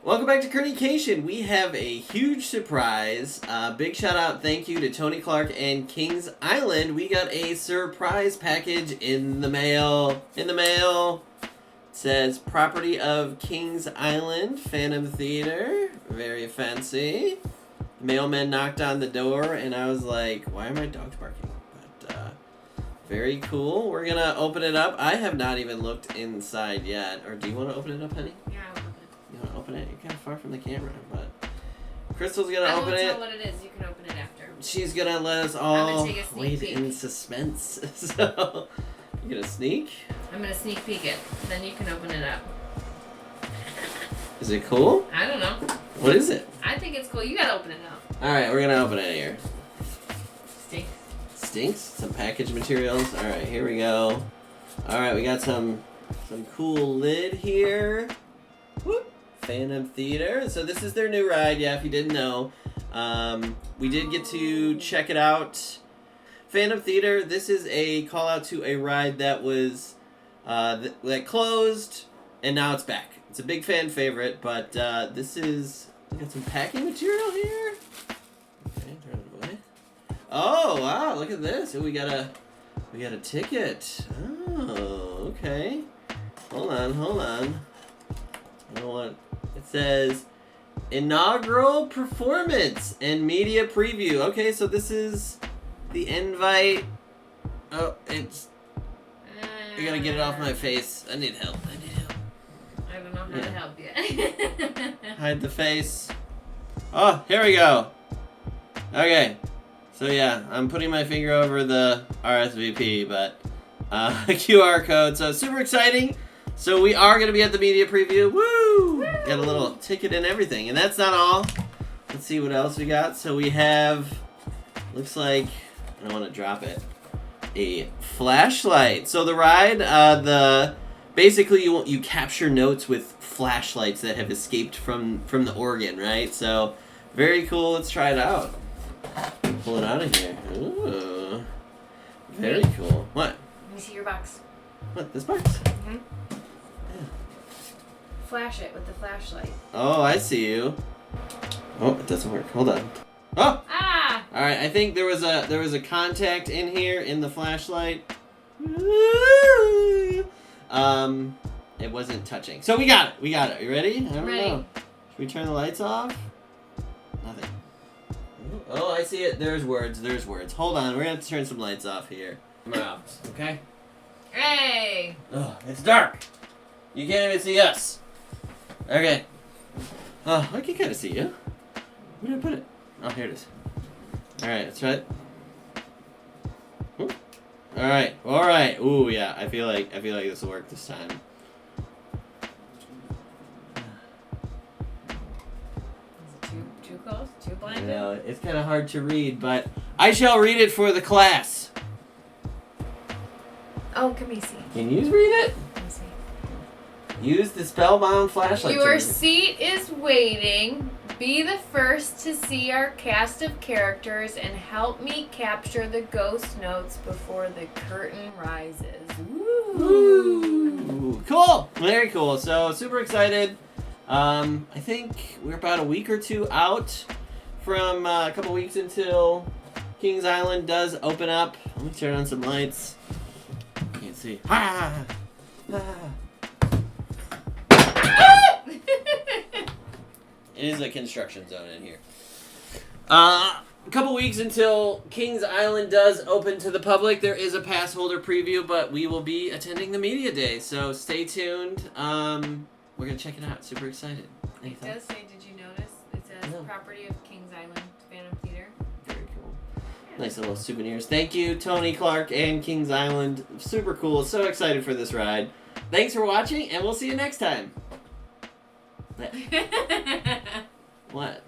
Welcome back to Kerney-cation. We have a huge surprise. Big shout out, thank you to Tony Clark and Kings Island. We got a surprise package in the mail. It says property of Kings Island, Phantom Theater. Very fancy. The mailman knocked on the door and I was like, why are my dogs barking? But very cool. We're gonna open it up. I have not even looked inside yet. Or do you want to open it up, honey? Yeah, I'll open it. You want to open it? You're kind of far from the camera, but Crystal's gonna open it. I won't tell what it is. You can open it after. She's gonna let us all take a sneak wait peek. in suspense. So, you gonna sneak? I'm gonna sneak peek it. Then you can open it up. Is it cool? I don't know. What is it? I think it's cool. You gotta open it up. All right, we're gonna open it here. Stinks. Stinks. Some package materials. All right, here we go. All right, we got some cool lid here. Whoop. Phantom Theater. So this is their new ride. Yeah, if you didn't know, we did get to check it out. Phantom Theater. This is a call out to a ride that was that closed and now it's back. It's a big fan favorite, but this is, we got some packing material here. Okay, turn it away. Oh wow, look at this. Oh, we got a ticket. Oh, okay. Hold on. I don't want. It says inaugural performance and media preview. Okay, so this is the invite. Oh, it's. I gotta get it off my face. I need help. I don't know how to help yet. Hide the face. Oh, here we go. Okay. So yeah, I'm putting my finger over the RSVP, but QR code. So super exciting. So we are going to be at the media preview. Woo! Got a little ticket and everything. And that's not all. Let's see what else we got. So we have, looks like, I don't want to drop it, a flashlight. So the ride, basically you capture notes with flashlights that have escaped from the organ, right? So very cool. Let's try it out. Pull it out of here. Ooh. Very cool. What? Let me see your box. What, this box? Mm-hmm. Flash it with the flashlight. Oh, I see you. Oh, it doesn't work. Hold on. Oh! Ah! All right, I think there was a contact in here in the flashlight. It wasn't touching. So we got it. You ready? I don't know. Should we turn the lights off? Nothing. Oh, I see it. There's words. Hold on. We're gonna have to turn some lights off here. Come out. Okay. Hey! Oh, it's dark. You can't even see us. Okay. Oh, I can kind of see you. Where did I put it? Oh, here it is. All right, that's right. All right. Ooh, yeah. I feel like this will work this time. Is it too close? Too blinded? I know, it's kind of hard to read, but I shall read it for the class. Oh, can we see? Can you read it? Let me see. Use the spellbound flashlight. Your seat is waiting. Be the first to see our cast of characters and help me capture the ghost notes before the curtain rises. Ooh. Cool. Very cool. So super excited. I think we're about a week or two out from a couple weeks until Kings Island does open up. Let me turn on some lights. Can't see. It is a construction zone in here. A couple weeks until Kings Island does open to the public. There is a pass holder preview, but we will be attending the media day, so stay tuned. We're gonna check it out. Super excited. It does say, did you notice? It says property of Kings Island Phantom Theater. Very cool. Nice little souvenirs. Thank you, Tony Clark and Kings Island. Super cool. So excited for this ride. Thanks for watching, and we'll see you next time. What?